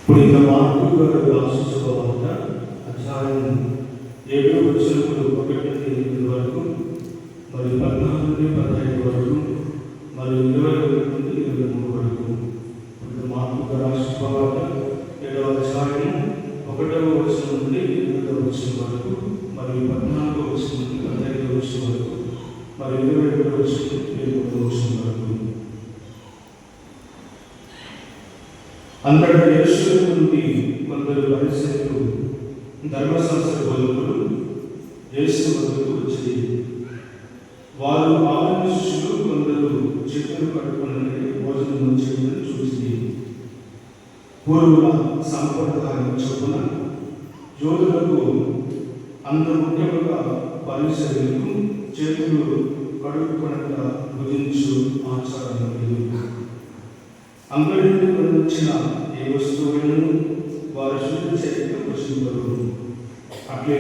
ఇప్పుడు ఇంత మార్పు గారు ఆశించుకోవాలంట అధ్యాయం 7వ వచనములు 1-8 వరకు, మరియు 14 నుండి 15 వరకు, మరియు 21 నుండి 23 వరకు. ఇప్పుడు మార్పు గారు ఆశించుకోవాలంట 7వ అధ్యాయం 1వ వచనం నుండి 8వ వచనం వరకు, మరియు 14వ వచనం నుండి 15వ వచనం వరకు, మరియు 21వ వచనం నుండి 23వ వచనం వరకు. అంతటా యేషూరు నుండి కొందరు పరిసయ్యులు ధర్మశాస్త్ర బోధకులు యేసు వద్దకు వచ్చి, వారు ఆయన శిష్యులు కొందరు చేతులు కట్టుకుని భోజనం చేయడం చూసి, పూర్వుల సంప్రదాయం చొప్పున యోధులకు అంత ముఖ్యముగా పరిసయ్యులకు చేతులు కడుక్కునక భుజించు ఆచారం లేదు. అంగడి నుండి వచ్చిన ఏ వస్తువులను వారు శుద్ధి చేయక భుజింపరు. అట్లే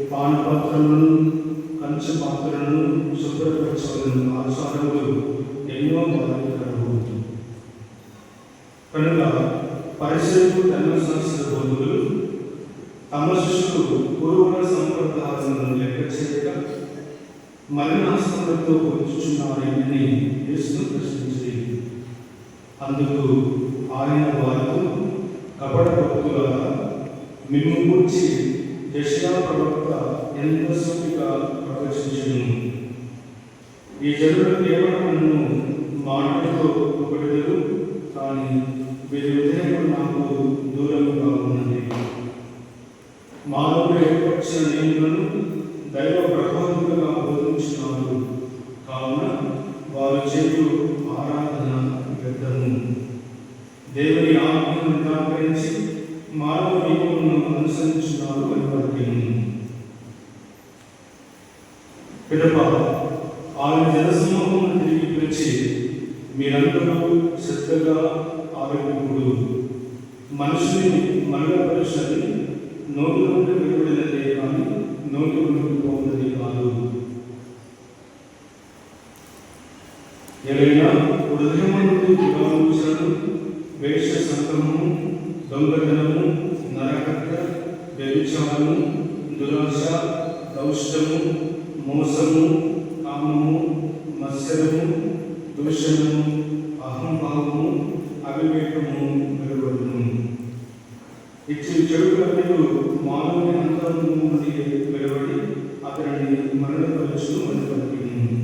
పానపాత్రలను, కంచు పాత్రలను శుభ్రపరచవలసిన ఆచారములు ఎన్నో మొదలెట్టారు. కనుక పరిసయ్యులు ధర్మశాస్త్ర బోధకులు తమ శిష్యులు పూర్వుల సంప్రదాయాలను లెక్క చేయక మలినాస్పదతో వచ్చుచున్నారని యేసును ప్రశ్నించి, అందుకు ఆయన వారితో, కపట భక్తులారా, మిమ్ము గూర్చి యెషయా ప్రవక్త ఎంత సూటిగా ప్రవచించెను. ఈ జనులు కేవలం నన్ను మాటలతో పొగడెదరు, కానీ వీరి హృదయం నాకు దూరముగా ఉన్నది. మానవుడు ఏర్పరిచిన నియమాలను దైవ ప్రబోధకులుగా బోధించున్నారు, కావున వారు చేయు ఆరాధన వ్యర్థము. దేవుని ఆజ్ఞను నిరాకరించి మానవ నియమములను అనుసరించున్నారు అని వాక్యము. పిదప ఆయన జనసమూహమును తిరిగి పిలిచి, మీరందరూ శ్రద్ధగా ఆరోగ్యముడు, మనుషుని మరణపరుషని నోటి నుండి వెలువడినదే కానీ నోటి నుండి పోఉన్నది కాదు. ఏలైనా హృదయము నుండి దురాలోచనలు, వేష సంక్రమము, దొంగతనము, నరహత్య, వ్యభిచారము, దురాశ, దౌష్టము, మోసము, కామము, మత్సరము, దూషణము, అహంభావము, అవివేకము వెలువడును. ఇచ్చి చెడులన్నీ మానవుని అంతరంగం నుండి వెలువడి అతనిని మరణపరచును అని పలికిను.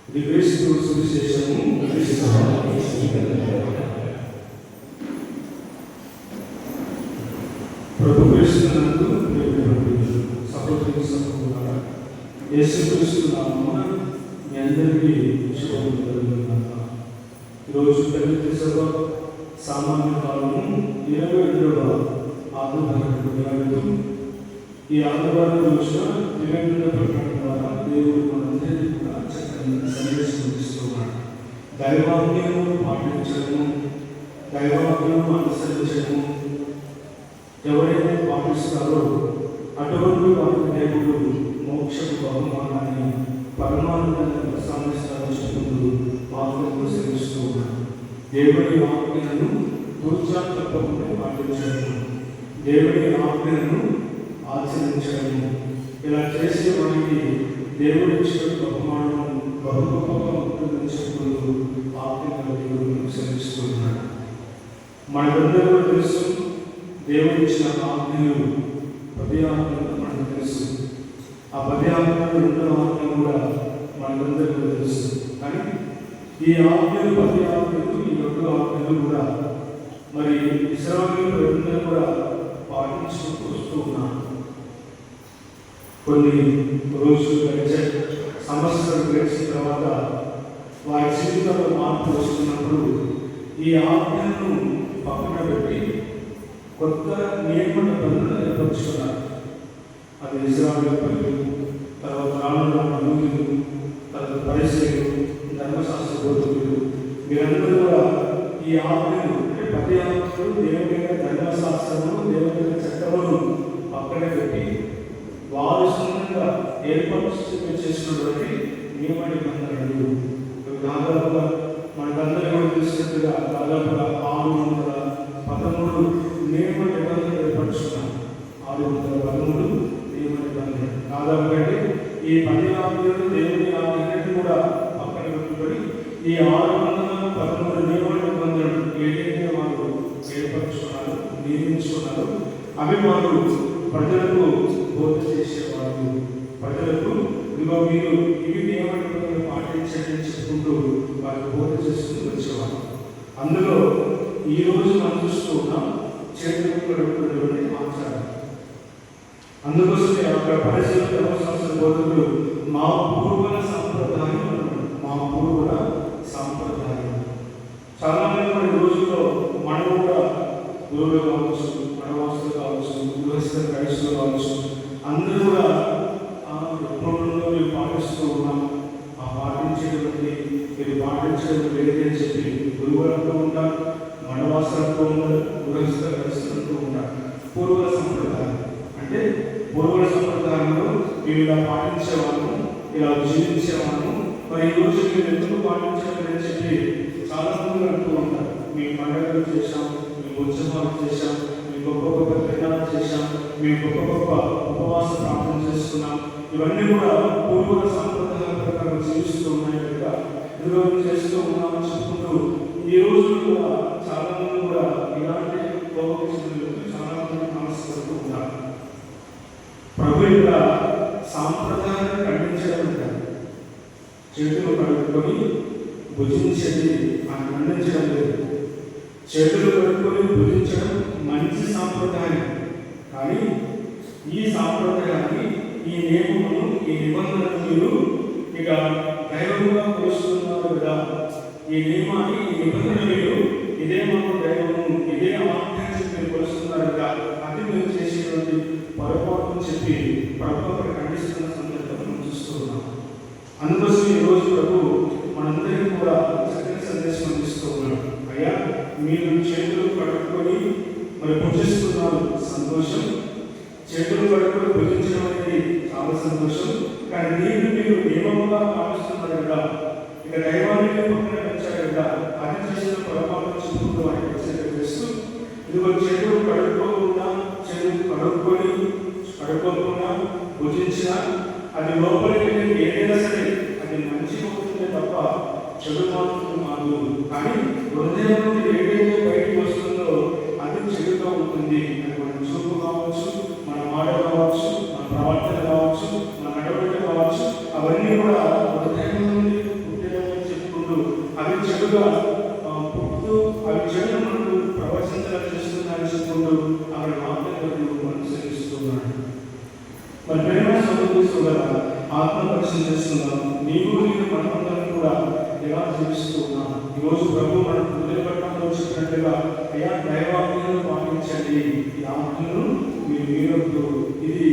ఇది క్రీస్తు సువిశేషము. ప్రభు క్రీస్తునందు సహోదరి సహోదరులారా, యేసుక్రీస్తు నామమున మీ అందరికీ శుభములు కలుగునుగాక. ఈరోజు దళిత సభ సామాన్య కాలము 22వ ఆదివారం. ఈ ఆదివారం రోజున దివ్యంగ ప్రకటన ద్వారా దేవుడు మనందరికీ కూడా చక్కని సందేశం ఇస్తున్నాడు. దైవాజ్ఞను పాటించడము, దైవాజ్ఞను అనుసరించడము ఎవరైతే పాటిస్తారో అటువంటి వారికి దేవుడు మోక్షపు బహుమానాన్ని పరమానందాన్ని ప్రసాదిస్తారని చెప్తూ వాక్యంలో శ్రమిస్తూ ఉన్నాడు. దేవుని ఆజ్ఞలను తూచా తప్పకుండా పాటించడము, దేవుని ఆజ్ఞలను ఆచరించడము, ఇలా చేసే వారికి దేవుడి ఇచ్చిన బహుమానం బహు గొప్పగా ఉంటుందని చెప్పుకుంటూ ఆజ్ఞలో దేవుడు శ్రమిస్తున్నాడు. మనకందరూ తెలుసు, దేవుడు ఇచ్చిన ఆజ్ఞలు 10 ఆజ్ఞలు మనకు తెలుసు. ఆ 10 ఆజ్ఞలు 2వ ఆజ్ఞ కూడా మనకందరికీ తెలుసు. కానీ ఈ ఆజ్ఞలు 10 ఆజ్ఞలు, ఈ 2 ఆజ్ఞలు కూడా మరి ఇశ్రాయేలు అందరూ కూడా పాటించుకుంటూ వస్తూ ఉన్నారు. కొన్ని రోజులు గడిచాయి, సంవత్సరాలు గడిచిన తర్వాత వారి జీవితంలో మార్పు వస్తున్నప్పుడు ఈ ఆజ్ఞలను పక్కన పెట్టి కొత్త నియమలను ఏర్పరుచుకున్నారు. అది ఇశ్రాయేలు ప్రజలు, తర్వాత రానున్న యూదులు, తర్వాత పరిసయ్యులు, ధర్మశాస్త్ర బోధకులు, మీరందరూ కూడా ఈ ఆజ్ఞలు 10 ఆజ్ఞలు, దేవుని ధర్మశాస్త్రము, దేవుని చట్టమును పక్కన పెట్టి వారు సొంతంగా ఏర్పరుచు చేసినటువంటి నియమ నిబంధనలు దాదాపుగా మనకందరూ కూడా తెలిసినట్టుగా దాదాపుగా 613 నియమ నిబంధన ఏర్పరుచుకున్నాం. 613 నియమ నిబంధన దాదాపు కంటే ఈ 10 ఆజ్ఞలు దేవుని ఆజ్ఞలన్నీ కూడా పక్కన పెట్టుబడి ఈ 613 నియమ నిబంధనలు ఏదైతే వారు ఏర్పరుచుకున్నారు, నియమించుకున్నారు, అవి వారు ప్రజలకు బోధ చేసేవారు. ప్రజలకు ఇదిగో మీరు ఇవి నియమ నిబంధనలు పాటించండి చెప్పుకుంటూ వారు బోధ చేసుకుంటూ వచ్చేవారు. అందులో ఈరోజు మనం చూస్తూ ఉన్నాం చేతులు కడుక్కునేటువంటి ఆచారం. అందుకోసమే అక్కడ పరిశీలన ధర్మశాస్త్ర బోధకులు మా పూర్వుల సాంప్రదాయం అన్నారు. మా పూర్వుల సాంప్రదాయం. చాలా మంది రోజుల్లో మనం కూడా గురువులు కావచ్చు, వనవాసులు కావచ్చు, గృహస్థ క్రైస్తులు కావచ్చు, అందరూ కూడా ఎప్పుడో మీరు పాటిస్తూ ఉన్నాం. ఆ పాటించేటువంటి మీరు పాటించడం లేదని చెప్పి గురువులతో ఉంటారు, వనవాసులతో ఉంటారు, గృహస్థ క్రైస్తులతో ఉంటారు. పూర్వుల సంప్రదాయం అంటే పూర్వుల సంప్రదాయంలో మీరు ఇలా పాటించేవాళ్ళము, ఇలా జీవించేవాళ్ళము. మరి ఈ రోజు మీరు ఎందుకు పాటించాలని చెప్పి చాలా మంది అంటూ ఉంటారు. మీ పండుగలు చేశాం, మీ ఉత్సవాలు చేశాం, మీ గొప్ప గొప్ప ప్రయాణాలు చేశాం, మీ గొప్ప గొప్ప ఉపవాస ప్రార్థన చేసుకున్నాం. ఇవన్నీ కూడా పూర్వుల సాంప్రదాయాల ప్రకారం జీవిస్తూ ఉన్నాయి కదా, ఇందులో చేస్తూ ఉన్నామని చెప్పుకుంటూ ఈ రోజు కూడా చాలా మంది కూడా ఇలాంటి చాలా మంది ఆశపడుతూ ఉంటారు. ప్రభు యొక్క సాంప్రదాయాన్ని ఖండించడం అంటారు. చేతులు కడుక్కొని భుజించేది అని ఖండించడం లేదు. చేతులు కడుక్కొని భుజించడం మంచి సాంప్రదాయం. కానీ ఈ సాంప్రదాయాన్ని, ఈ నియమమును, ఈ నిబంధనలు మీరు ఇక దైవంగా కొలుస్తున్నారు కదా. ఈ నియమాన్ని, ఈ నిబంధన మీరు ఇదే మాకు దైవము, ఇదే ఆజ్ఞని మీరు కొలుస్తున్నారు కదా, అది మీరు చేసేటువంటి పొరపాటు చెప్పి ప్రభు అక్కడ ఖండిస్తున్న సందర్భం మనం చూస్తూ ఉన్నాం. అందుకోసం ఈరోజు ప్రభు మనందరికీ కూడా చక్కని సందేశం అందిస్తూ ఉన్నాడు. అయ్యా, మీరు చేతులు కడుక్కొని మరి భుజిస్తున్నారు, సంతోషం. చేతులు కడుక్కొని భుజించడం అనేది చాలా సంతోషం. కానీ మీరు నియమంగా పాటిస్తున్నారు కదా, ఇక దైవాన్ని పక్కన పెంచారు కదా, అది చేసిన పొరపాటు చెప్పుకుంటూ వాటిని హెచ్చరిక చేస్తూ ఇదిగో చేతులు కడుక్కోకుండా, చేతులు కడుక్కోకుండా భుజించిన అది లోపలికి ఏదైనా సరే అది మంచి అవుతుందే తప్ప చెడు మాత్రం కాదు. కానీ హృదయం నుండి ఏదైతే బయటకు వస్తుందో అది చెడుగా ఉంటుంది. అది మన చూపు కావచ్చు, మన మాట కావచ్చు, మన ప్రవర్తన కావచ్చు, మన నడవడిక కావచ్చు, అవన్నీ కూడా హృదయం నుండి పుట్టేదని చెప్పుకుంటూ అవి చెడుగా పుట్టుతూ అవి చెడు మనకు ప్రవచించడం చేస్తున్నాయని చెప్పుకుంటూ అక్కడ మాత్రం అనుసరిస్తున్నాడు. మరి ప్రేమ సమకూరుస్తూ కదా ఆత్మపరిశీలన చేస్తున్నాం. నీవు నేను మనమందరం కూడా ఎలా జీవిస్తూ ఉన్నాం. ఈరోజు ప్రభు మన హృదయ పట్టణంలో చెప్పినట్టుగా అయ్యా దైవాజ్ఞలను పాటించండి, ఈ ఆజ్ఞను మీరు మీరొద్దు, ఇది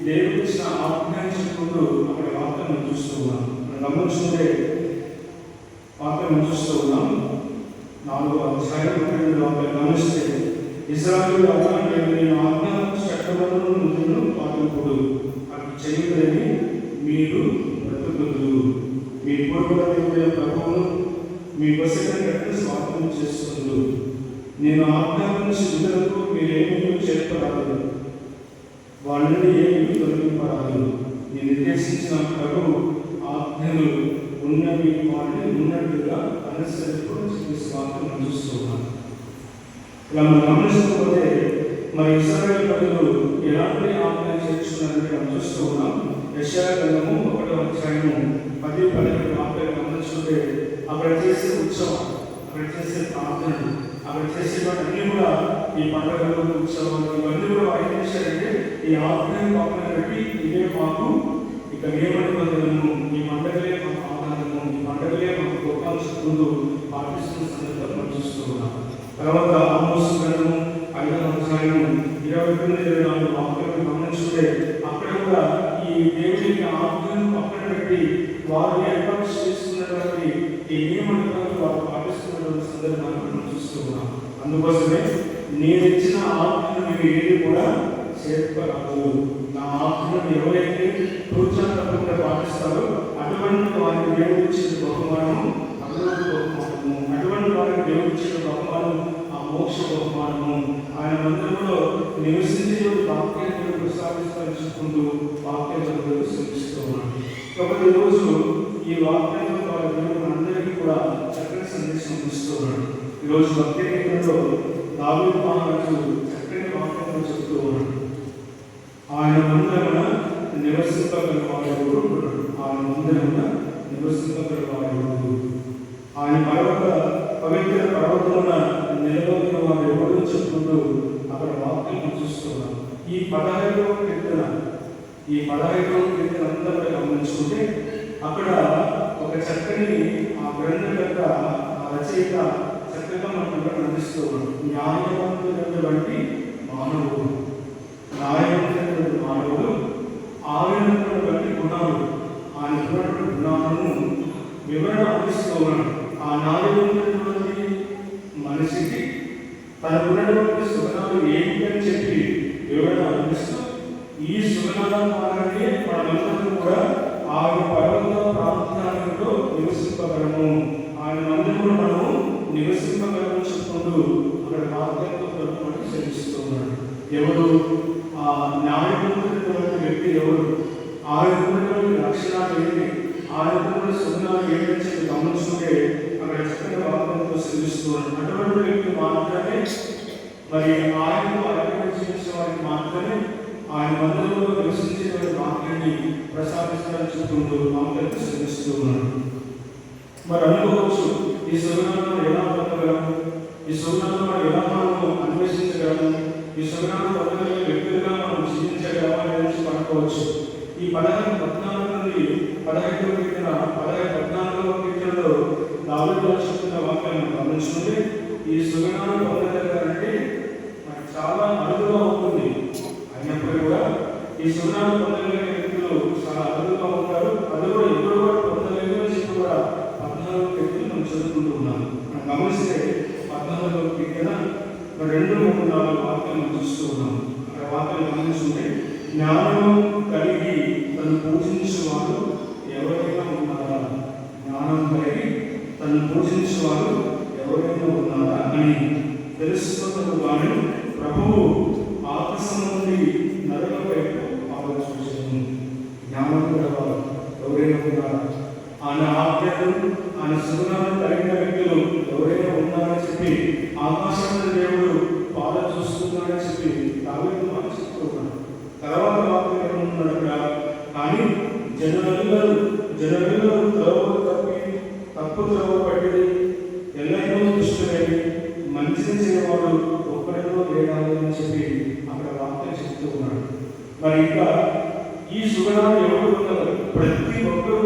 దేవుడు ఇచ్చిన ఆజ్ఞ అని చెప్పుకుంటూ అక్కడ వాక్యం చూస్తూ ఉన్నాం. మనం గమనించుకుంటే వాక్యం చూస్తూ ఉన్నాం. 4వ అధ్యాయం గమనిస్తే ఇశ్రాయేలు నేను ఆజ్ఞ చట్టములను పాటింపుడు అవి చేయదని మీరు బ్రతుకులు. మీ పూర్వుల దేవుడైన ప్రభువును మీ వశంగా స్వాగతం చేస్తుంది. నేను ఆజ్ఞాపించిన విధులకు మీరేమీ చేపరాదు, వాళ్ళని ఏమీ తొలగింపరాదు. నేను నిర్దేశించిన ప్రభువు ఆజ్ఞలు ఉన్నవి వాటిని ఉన్నట్టుగా అనుసరించుకొని స్వాగతం చూస్తున్నాను. ఇలా మనం గమనిస్తుంటే మరి ఇశ్రాయేలు ప్రజలు ఎలాంటి ఆజ్ఞ చేర్చుకున్నారని మనం చూస్తూ ఉన్నాం. యెషయా గ్రంథము 1వ అధ్యాయము 10-11 వాక్యాలు గమనించుకుంటే అక్కడ చేసే ఉత్సవం, అక్కడ చేసే ప్రార్థనలు, అక్కడ చేసేవన్నీ కూడా ఈ పండుగలు, ఉత్సవాలు ఇవన్నీ కూడా వారు ఏం చేశారంటే ఈ ఆజ్ఞను పక్కన పెట్టి ఇదే మాకు ఇక నియమ నిబంధనలను, ఈ పండుగలే మాకు ఆధారము, ఈ పండుగలే మాకు గొప్ప చెప్పుకుంటూ పాటిస్తున్న సందర్భాలు మనం చూస్తూ ఉన్నాం. తర్వాత ఆమోసు గ్రంథము 5వ అధ్యాయము 22-24 వాక్యాలను గమనించుకుంటే అక్కడ కూడా ఈ దేవుని ఆజ్ఞను పక్కన పెట్టి వారు ఏర్పాటు చేస్తున్నటువంటి ఈ నియమ నిబంధనలు వారు పాటిస్తున్నటువంటి సందర్భాన్ని మనం చూస్తూ ఉన్నాం. అందుకోసమే నేను ఇచ్చిన ఆజ్ఞను మీరు ఏది కూడా చేర్పరాదు. నా ఆజ్ఞను ఎవరైతే తూర్చాను తప్పకుండా పాటిస్తారో అటువంటి వారికి దేవుడు ఇచ్చిన బహుమానము అభివృద్ధి బహుమానము, అటువంటి వారికి దేవుడు ఇచ్చిన బహుమానం ఆ మోక్ష బహుమానము. ఆయన మందిరం నివసించే వాక్యాన్ని ప్రసాదించుకుంటూ వాక్యాలను సృష్టిస్తూ ఉన్నాడు. కాబట్టి ఈరోజు ఈ వాక్యాల ద్వారా దేవుడు అందరికీ కూడా చక్కని సందేశం ఇస్తూ ఉన్నాడు. ఈరోజు భక్తి గీతంలో దావీదు మహారాజు చక్కని వాక్యాలను చెప్తూ ఉన్నాడు. ఆయన మందిరమున నివసింపగలవాడు, ఆయన మందిరమున నివసింపగలవాడు, ఆయన పవిత్ర పర్వతమున నిలబడిన వారు ఎవరు చెప్పుకుంటూ అక్కడ వాక్యం చూస్తున్నాం. ఈ 15వ కీర్తన అంతా గమనించుకుంటే అక్కడ ఒక చక్కని ఆ గ్రంథకర్త ఆ రచయిత చక్కగా మనకు అందిస్తూ ఉన్నాడు. న్యాయవంతుడైనటువంటి మానవుడు, ఆయనటువంటి గుణాలు, ఆయన గుణాలను వివరణ అందిస్తూ ఉన్నాడు. ఆ న్యాయవంతుడైనటువంటి మనిషికి తనకున్నటువంటి సుగుణాలు ఏంటి అని చెప్పి వివరణ అందిస్తూ ఈ సుగుణాల ద్వారానే మనమందరం కూడా ఆయన పర్వత ప్రాంతాలలో నివసింపగలము, ఆయన మందిరంలో మనము నివసింపగలము చెప్పుకుంటూ అక్కడ వాక్యంతో మనకు శ్రమిస్తూ ఉన్నాడు. ఎవరు ఆ న్యాయవంతుడైనటువంటి వ్యక్తి, ఎవరు ఆయనటువంటి లక్షణాలు ఏంటి, ఆయనటువంటి సుగుణాలు ఏంటని చెప్పి గమనిస్తుంటే అక్కడ చక్కని వాక్యంతో శ్రమిస్తూ ఉన్నాడు. అటువంటి వ్యక్తి మాత్రమే, మరి ఆయనకు అర్పణ చేసే వారికి మాత్రమే ఆయన మందిరంలో నివసించేటువంటి వాక్యాన్ని ప్రసాదిస్తారని చెప్తుంటూ వాక్యాన్ని శ్రమిస్తూ ఉన్నాడు. మరి అనుకోవచ్చు, ఈ సుగుణాలను ఎలా పొందగలము, ఈ సుగుణాలను మనం ఎలా మనము అన్వేషించగలము, ఈ సుగుణాలను పొందగలిగే వ్యక్తులుగా మనం జీవించగలమా అని అనుకోవచ్చు. ఈ 14 నుండి 15వ కీర్తన 14వ కీర్తనలో దావీదు చెప్తున్న వాక్యాన్ని గమనించుకుంటే ఈ సుగుణాలను పొందగలగాలంటే మనకు చాలా అరుదుగా ఉంటుంది. అయినప్పుడు కూడా ఈ సుగుణాలను పొందగలిగే వ్యక్తులు చాలా అరుదుగా ఉంటారు. అది కూడా ఎప్పుడు కూడా పొందలేదు అని చెప్పి కూడా 14వ కీర్తన మనం చదువుకుంటూ ఉన్నాం. మనం గమనిస్తే 14వ కీర్తన 2, 3, 4 వాక్యాలను చూస్తూ ఉన్నాం. అక్కడ వాక్యాలు గమనించుకుంటే జ్ఞానం కలిగి తను పూజించేవారు ఎవరైనా ఉన్నారా, జ్ఞానం కలిగి తను పూజించేవారు ఎవరైనా ఉన్నారా అని తెలుసుకున్నప్పుడు వాడు ప్రభువు ఆకాశం నుండి నరుల వైపు ఆలోచించను. జ్ఞానం గలవారు ఎవరైనా ఉన్నారా, ఆయన ఆజ్ఞలు ఆయన సుగుణాలను కలిగిన వ్యక్తులు ఎవరైనా ఉన్నారని చెప్పి ఆకాశంలో దేవుడు పాద చూస్తున్నాడని చెప్పి దావీదు మాట చెప్తూ ఉన్నాడు. తర్వాత వాక్యం ఏమన్నాడు అక్కడ, కానీ జనులందరూ తప్పు త్రోవ పట్టి ఎల్లైనా దుష్టుడని మంచిని చేయవాడు ఒక్కరిలో లేడాలి అని చెప్పి అక్కడ వాక్యం చెప్తూ ఉన్నాడు. మరి ఇంకా ఈ సుగుణాలు ఎవరు ఉన్నారు, ప్రతి ఒక్కరు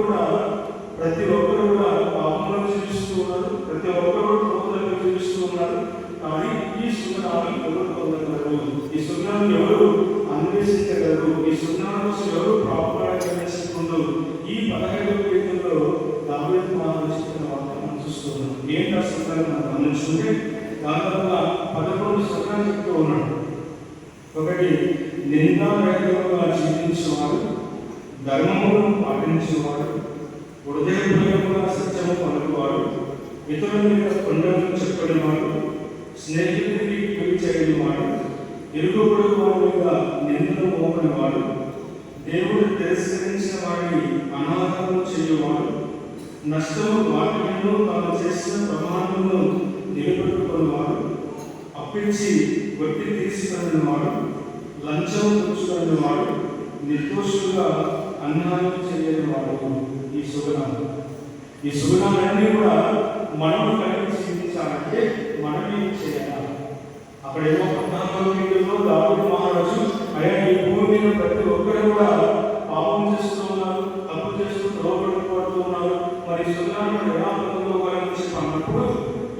కూడా పాపంలో జీవిస్తూ ఉన్నారు, ప్రతి ఒక్కరు ప్రభుత్వంలో జీవిస్తూ ఉన్నారు. కానీ ఈ సుగుణాలు ఎవరు పొందగలరు, ఈ సుగుణాలు ఎవరు అన్వేషించగలరు, ఈ సుగుణాల కోసం ఎవరు ప్రాపంచుకుంటూ ఈ 15వ కీర్తనలో దావీదు మహారాజు చెప్పిన వాక్యం మనం చూస్తున్నాం. ఏంటి ఆ సుగుణాలు మనం గమనించుకుంటే దాదాపుగా 11 సుగుణాలు చెప్తూ ఉన్నాడు. ఒకటి, నిందారహితంగా జీవించేవాడు, ధర్మమును పాటించేవాడు, హృదయపూర్వకంగా సత్యము పలుకువాడు, ఇతరుల మీద కొండలను చెప్పడివాడు, స్నేహితుడికి పిలి చేయనివాడు, ఇరుగుపడు వాడి మీద నిందను మోపనివాడు, దేవుడు తిరస్కరించిన వాడిని అనాథము చేయువాడు, నష్టము వాటిలో తాను చేసిన ప్రమాణమును నిలబెట్టుకున్నవాడు, అప్పించి వడ్డీ తీసుకున్నవాడు, లంచం పుచ్చుకున్నవాడు, నిర్దోషులుగా అన్యాయం చేయనివాడు. ఈ సుగుణాలన్నీ కూడా మనం కలిగి జీవించాలంటే మనం ఏం చేయాలి? అక్కడేమో 14వ దావీదు మహారాజు అయ్యా ఈ భూమి మీద ప్రతి ఒక్కరు కూడా పాపం చేస్తూ ఉన్నారు, తప్పు చేస్తూ లోపడుతూ ఉన్నారు, మరి సుగుణాలను ఎలా పొందుకోవాలని చెప్పి అన్నప్పుడు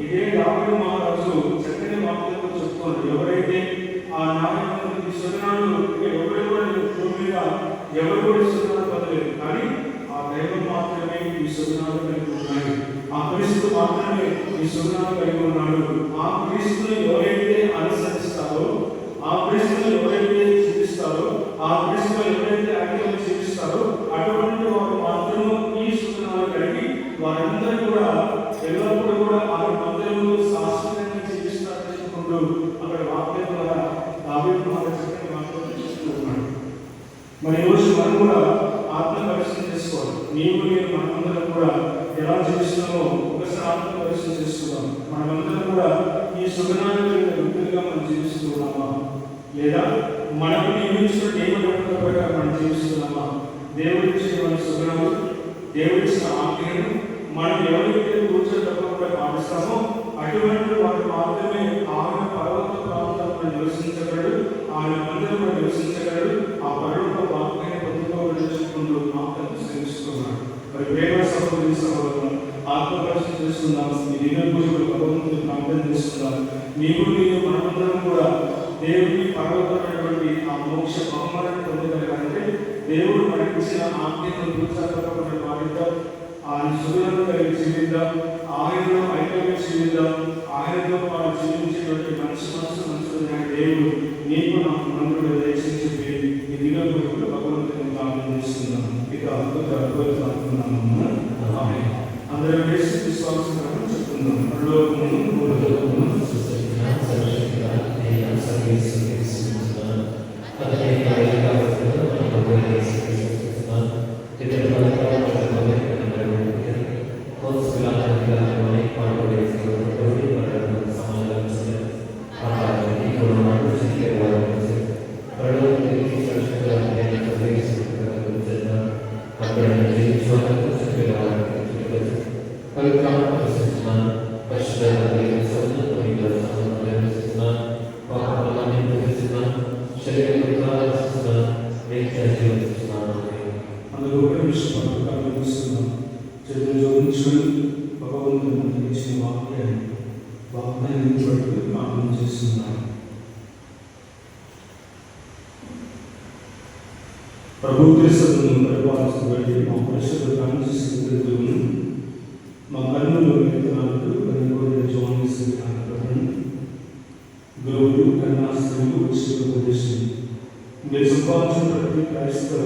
ఇదే దావీదు మహారాజు చక్కని వాక్యంతో చెప్తున్నారు. ఎవరైతే ఆ నాయకుడు ఈ సుగుణాలు ఎవరు కూడా భూమి మీద ఎవరు కూడా సుగుణాలు పొందలేదు, కానీ ఆ దైవం మాత్రమే ఈ సుగుణాలు కలిగి ఉన్నాయి, ఆ క్రీస్తు మాత్రమే ఈ సుగుణాలు కలిగి ఉన్నాడు. ఆ క్రీస్తుని ఎవరైతే అనుసరిస్తారో, ఆ క్రీస్తుని ఎవరైతే జీవిస్తారో, ఆ క్రీస్తుని ఎవరైతే ఐక్యంగా జీవిస్తారో అటువంటి వారు మాత్రమే ఈ సుగుణాలు కలిగి వారందరూ కూడా ఎల్లప్పుడూ కూడా ఆ మందిరంలో శాశ్వతంగా జీవిస్తారని చెప్పుకుంటూ అక్కడ వాక్యం ద్వారా దావీదు మరి ఈరోజు మనం కూడా ఆత్మ పరిశీలన చేసుకోవాలి. నీవు నేను మనమందరం కూడా ఎలా జీవిస్తున్నామో ఒకసారి ఆత్మ పరిశీలన చేసుకుందాం. మనమందరం కూడా ఈ సుగనాన్ని వ్యక్తులుగా మనం జీవిస్తున్నామా, లేదా మనకు నియమించిన నియమనిబంధనల ప్రకారం మనం జీవిస్తున్నామా? దేవుడిచ్చిన మన సుగనము, దేవుడిచ్చిన ఆజ్ఞను మనం ఎవరైతే కూర్చొని తప్పకుండా పాటిస్తామో అటువంటి వారు మాత్రమే ఆయన పర్వత ప్రాంతంలో నివసించగలడు, ఆయన మందిరంలో నివసించగలడు, ఆ పర్వత వాక్యాన్ని పొందుకోవలచుకుంటూ ఆత్మను శ్రమిస్తున్నాడు. మరి ప్రేమ సహోదరి సహోదరులు ఆత్మపరిశీలన చేసుకుందాం. ఈ దిన పూజలు భగవంతుని ప్రార్థన చేసుకుందాం. నీవు నేను మనమందరం కూడా దేవుని పర్వతమైనటువంటి ఆ మోక్ష బహుమానాన్ని పొందగలగాలంటే దేవుడు మనకిచ్చిన ఆజ్ఞను తప్పకుండా పాటిద్దాం. ఆయన సుఖలను కలిగి జీవిద్దాం, ఆయనలో ఐక్యంగా జీవిద్దాం. ఆయనతో పాటు జీవించేటువంటి మనసు దేవుడు నీకు నాకు మందులు దయచేసి చెప్పి ఈ దిన పూజలు భగవంతుని ప్రార్థన చేసుకుందాం. ఇక అద్భుతన్నాము. అందరూ వేసి విశ్వాసం చెప్తున్నాం. ప్రభు క్రీస్తును పరిపాలిస్తున్నటువంటి మా పరిశుద్ధ కాంక్షను మా కన్నులు గురువులు కన్యాస్త్రులు ఉపదేశం మీరు సంపాదించిన ప్రతి క్రైస్తవ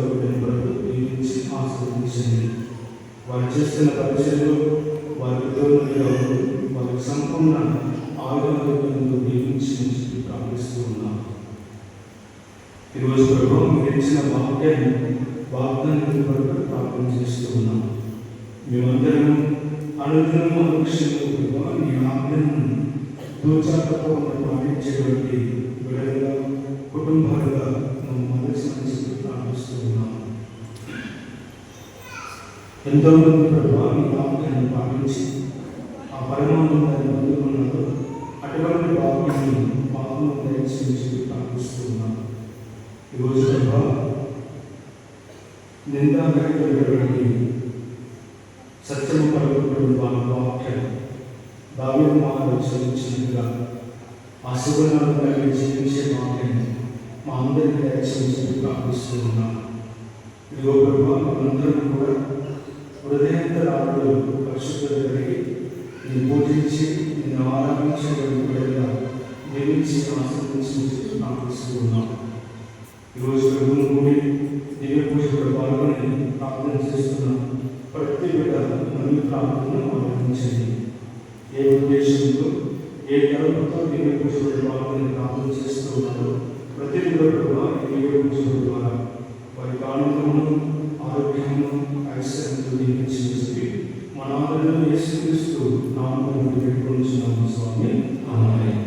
దీవించి ఆశీర్వదించండి. వారు చేస్తున్న పరిచయలు వారి ఉద్యోగులు వారికి సంపూర్ణ ఆయుధాలను దీవించి ప్రార్థిస్తూ ఉన్నాం. ఈరోజు ప్రభు మీరు ఇచ్చిన వాగ్దాన్ని ప్రార్థన చేస్తూ ఉన్నాం. మేమందరం అనుదినము అనుక్షణంగా నీ ఆజ్ఞను దూచాతకుండా పాటించేటువంటి విడగా కుటుంబాలుగా మనసు ప్రార్థిస్తూ ఉన్నాం. ఎంతోమంది ప్రభు నీ ఆజ్ఞను పాటించి ఆ పరమానందాన్ని పొందుకున్నారు. అటువంటి వాక్యాన్ని పాపను దయచేసి ప్రార్థిస్తూ ఉన్నాం. ఈరోజు ప్రభు నిందాకరమైనటువంటి సత్యము పలుకున్నటువంటి వాళ్ళ వాక్యం దావీదు ఆలోచించినట్టుగా ఆ సుగుణాలను కలిగి జీవించే వాక్యం మా అందరికీ దయచేసి ప్రార్థిస్తూ ఉన్నాం. ఇదిగో ప్రభు మనందరం కూడా హృదయాంతరాలలో పరిశుద్ధత కలిగి నేను పూజించి నేను ఆరాధించేటువంటి విధంగా జీవించి ఆశ్రయించి ప్రార్థిస్తూ ఉన్నాం. ఈరోజు ప్రభువును కూడి దివ్య పూజలో పాల్గొని ప్రార్థన చేస్తున్నాం. ప్రతి బిడ్డ మరియు ప్రార్థనను ఆలోచించండి. ఏ ఉద్దేశంతో ఏ తరపుతో దివ్య పూజలో పాల్గొని ప్రార్థన చేస్తూ ఉన్నారో ప్రతి బిడ్డ దివ్య పూజల ద్వారా వారి ఆనందమును ఆరోగ్యమును ఐశ్వర్యంతో దీవించి మన ఆదరణ యేసుక్రీస్తు నామమున పెట్టుకొనిచున్నాము స్వామి. ఆమేన్.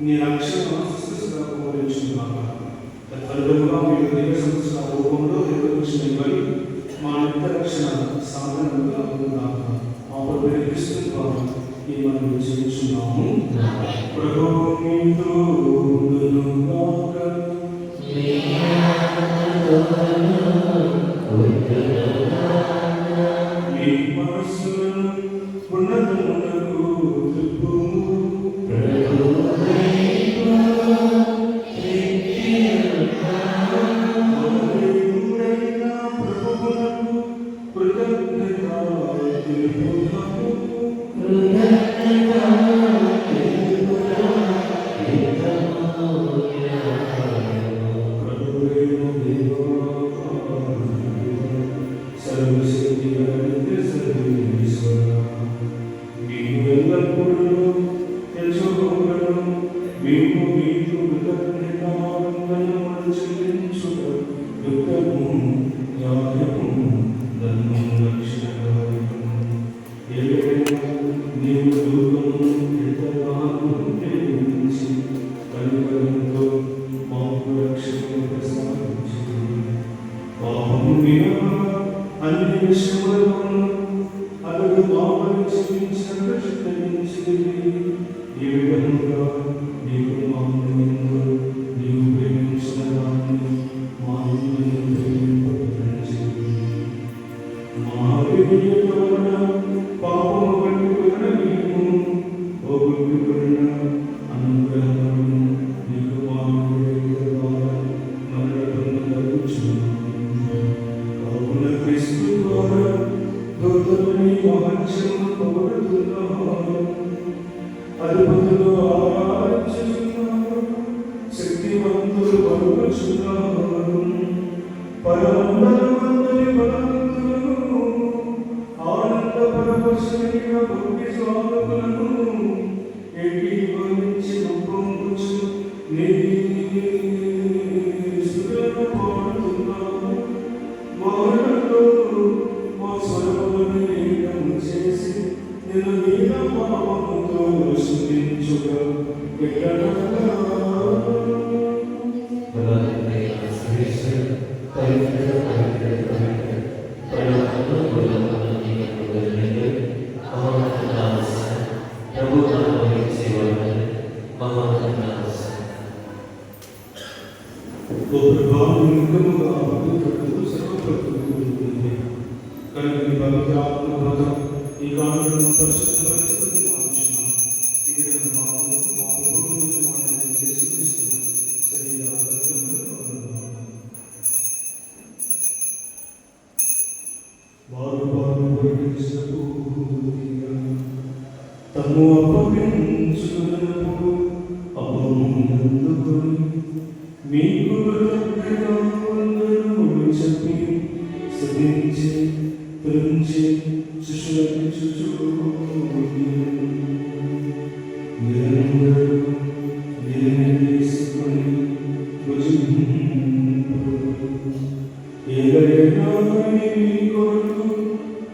నీ రక్షణ ఆశిస్తున్నాను. తదుపరిగా మీరు దైవ సంస్థ రూపంలో నిర్వహించిన మా నిత్య రక్షణ సాధనంగా ఉన్నాము. మా ప్రభువైన క్రీస్తు ద్వారా ఈ మనం చేయించున్నాము. ప్రభువు మీతో ఉండునుగాక. మీ మనస్సులను ఉన్నతమునకు త్రిప్పుము.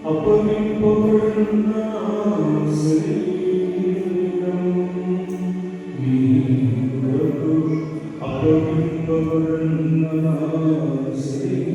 అప్పుడు అప్పగింపబడిన శరీరం మీ కొరకు అప్పగింపబడిన శరీరం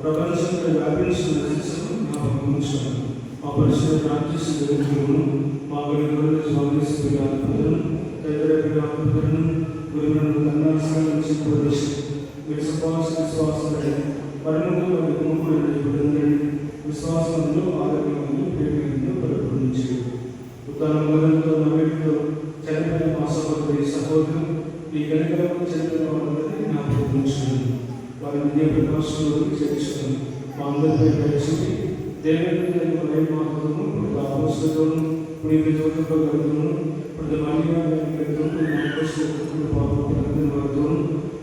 ప్రపంచంలో వ్యాపించిన మా పరిశుద్ధ ప్రార్థిస్తున్న మా గణితులను స్వామిస్తున్న తదితరను గురువులను కన్నాసారించి ప్రవేశం విశ్వాసాన్ని పరిణులు విశ్వాసంలో ఆరోగ్యంలో ప్రేమలో పరిపూర్ణించి ఉత్తర మొదలతో నవ్వుతో చనిపోయిన మా సహోదరి సహోదరు ఈ గణితంలో చనిపోయిన వాళ్ళని జ్ఞాపకం ఉంచుకున్నాను. వారి విద్యా ప్రకాశంలో చేర్చుకున్నాను. మా అందరిపై కలిసి దేవుని మాత్రము ఇప్పుడు ఆలోచనతోను పునీత జ్యోతితో గడుపును ఇప్పుడు మళ్ళీతోను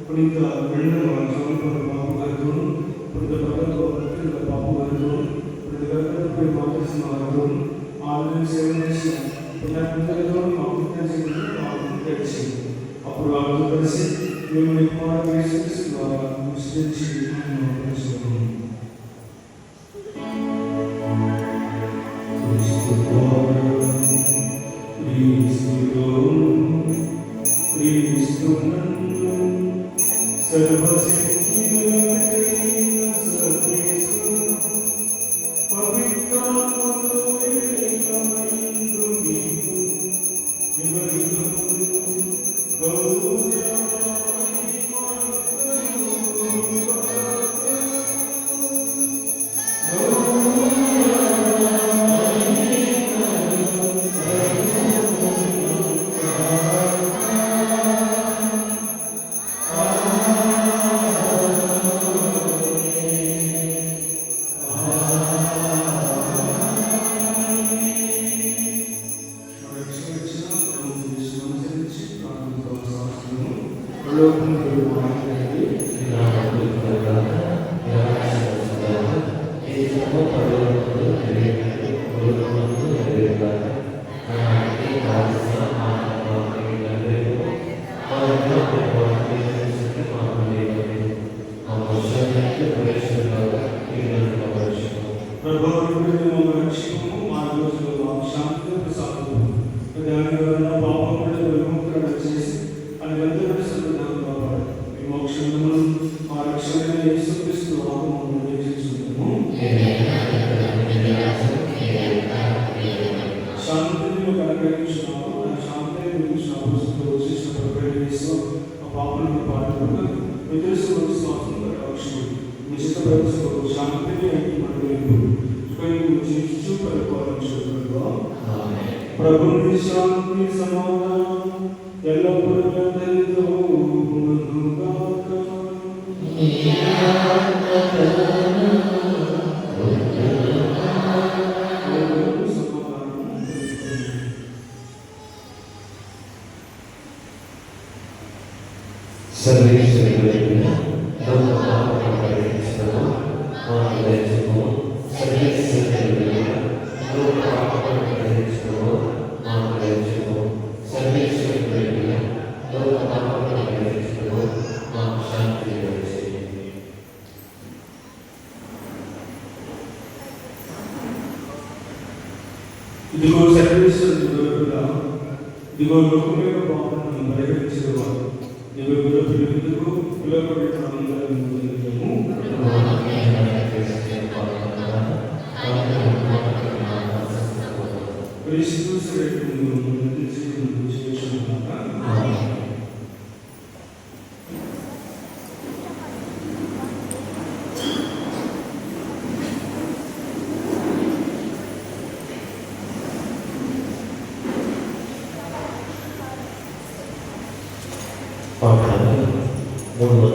పునీత రెండవ బాబు గారితోను పునీత పదవ బాబు గారితోను పునీత గర్భపై మాట్లాడిన వారితోను ఆన్లైన్ సేవ చేసిన పుణ్యాత్మతో మాకు తెలిసి అప్పుడు వాళ్ళతో కలిసి మేము ఎక్కువ ద్వారా విశ్లేషించి తెలుసుకున్నాము. ప్రభుని శాంతి సమాధానం ఎల్లప్పుడూ అందరితో ఉండుగాక. ఇదిగో సర్వేశ్వరుడుగా, ఇదిగో లోకమైన పాపలను పరిహరించేవాడు, ఇదిగో పిలుపుకు పిలువబడిన అందరూ పాఠాలు 3